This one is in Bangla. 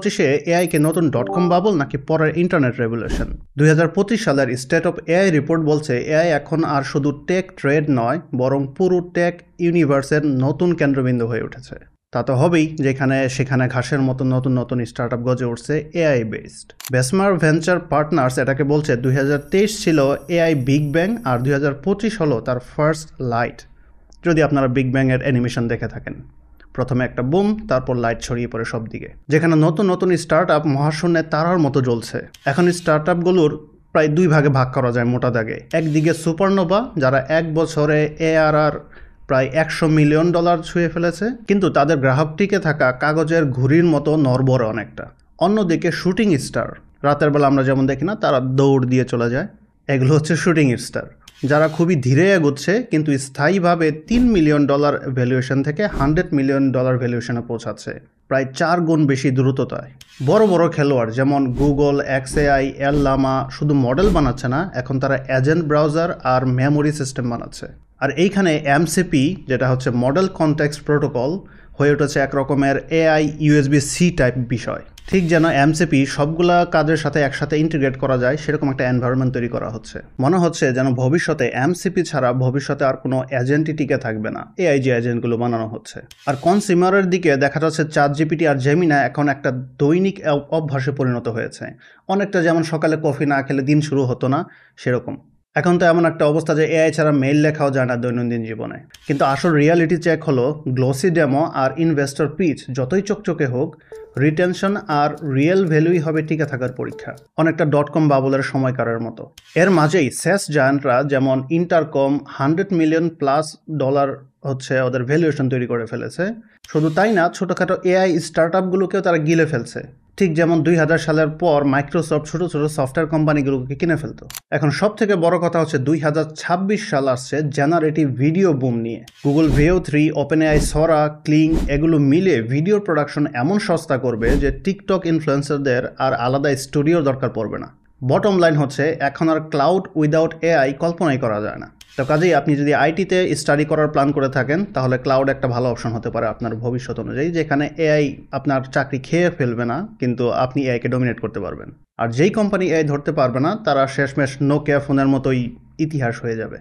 পঁচিশে এআইকে নতুন .com বাবল নাকি পরের ইন্টারনেট রেভলিউশন। 2025 সালের স্টেট অফ এআই রিপোর্ট বলছে এআই এখন আর শুধু টেক ট্রেড নয়, বরং পুরো টেক ইউনিভার্সের নতুন কেন্দ্রবিন্দু হয়ে উঠেছে। তা তো হবেই, যেখানে সেখানে ঘাসের মতো নতুন নতুন স্টার্টআপ গজে উঠছে এআই বেসড। বেসমার ভেঞ্চার পার্টনার্স এটাকে বলছে 2023 ছিল এআই বিগ ব্যাং আর 2025 হলো তার ফার্স্ট লাইট। যদি আপনারা বিগ ব্যাং এর অ্যানিমেশন দেখে থাকেন, প্রথমে একটা বুম, তারপর লাইট ছড়িয়ে পড়ে সব দিকে, যেখানে নতুন নতুন স্টার্টআপ মহাশূন্যে তারার মতো জ্বলছে। এখন স্টার্টআপগুলোর প্রায় দুই ভাগে ভাগ করা যায় মোটা দাগে। একদিকে সুপারনোভা, যারা এক বছরে এআরআর প্রায় $100 মিলিয়ন ছুঁয়ে ফেলেছে, কিন্তু তাদের গ্রাহক টিকে থাকা কাগজের ঘুড়ির মতো নড়বড়ে অনেকটা। অন্যদিকে শুটিং স্টার, রাতের বেলা আমরা যেমন দেখি না, তারা দৌড় দিয়ে চলে যায়, এগুলো হচ্ছে শুটিং স্টার, যারা খুবই ধীরে এগোচ্ছে কিন্তু স্থায়ীভাবে $3 মিলিয়ন ভ্যালুয়েশন থেকে $100 মিলিয়ন ভ্যালুয়েশনে পৌঁছাচ্ছে, প্রায় 4 গুণ বেশি দ্রুততায়। বড় বড় খেলোয়াড় যেমন গুগল, XAI, এল-লামা শুধু মডেল বানাচ্ছে না, এখন তারা এজেন্ট ব্রাউজার আর মেমোরি সিস্টেম বানাচ্ছে। আর এইখানে MCP, যেটা হচ্ছে মডেল কনটেক্সট প্রোটোকল, হয়ে উঠেছে এক রকমের AI USB-C টাইপ বিষয়। ঠিক যেন MCP সবগুলা কাজের সাথে একসাথে ইন্টিগ্রেট করা যায়, সেরকম একটা এনভায়রনমেন্ট তৈরি করা হচ্ছে। মনে হচ্ছে যেন ভবিষ্যতে MCP ছাড়া ভবিষ্যতে আর কোনো এজেন্টই টিকে থাকবে না, AI যে এজেন্টগুলো বানানো হচ্ছে। আর কনজিউমারের দিকে দেখা যাচ্ছে ChatGPT আর জেমিনা এখন একটা দৈনিক অভ্যাসে পরিণত হয়েছে, অনেকটা যেমন সকালে কফি না খেলে দিন শুরু হতো না, সেরকম। এখন তো এমন একটা অবস্থা যে এআই ছাড়া মেইল লেখাও যায় না দৈনন্দিন জীবনে। কিন্তু আসল রিয়ালিটি চেক হলো গ্লোসি ডেমো আর ইনভেস্টর পিচ যতই চকচকে হোক, রিটেনশন আর রিয়েল ভ্যালুই হবে টিকে থাকার পরীক্ষা, অনেকটা .com বাবলের সময়কারের মতো। এর মাঝেই সেস জায়ান্টরা যেমন ইন্টারকম $100 মিলিয়ন প্লাস হচ্ছে ওদের ভ্যালুয়েশন তৈরি করে ফেলেছে। শুধু তাই না, ছোটোখাটো এআই স্টার্টআপগুলোকেও তারা গিলে ফেলছে, ঠিক যেমন 2000 সালের পর মাইক্রোসফট ছোট ছোট সফটওয়্যার কোম্পানিগুলোকে কিনে ফেলতো। এখন সব থেকে বড় কথা হচ্ছে 2026 সাল আসছে জেনারেটিভ ভিডিও বুম নিয়ে। Google Veo 3, OpenAI, Sora, Kling এগুলো মিলে ভিডিও প্রোডাকশন এমন সস্তা করবে যে টিকটক ইনফ্লুয়েন্সারদের আর আলাদা স্টুডিওর দরকার পড়বে না। বটম লাইন হচ্ছে এখন আর ক্লাউড উইদাউট এআই কল্পনাই করা যায় না। তো কাজেই আপনি যদি আইটিতে স্টাডি করার প্ল্যান করে থাকেন, তাহলে ক্লাউড একটা ভালো অপশন হতে পারে আপনার ভবিষ্যৎ অনুযায়ী, যেখানে এআই আপনার চাকরি খেয়ে ফেলবে না, কিন্তু আপনি এআইকে ডমিনেট করতে পারবেন। আর যেই কোম্পানি এআই ধরতে পারবে না, তারা শেষমেশ নোকিয়া ফোনের মতোই ইতিহাস হয়ে যাবে।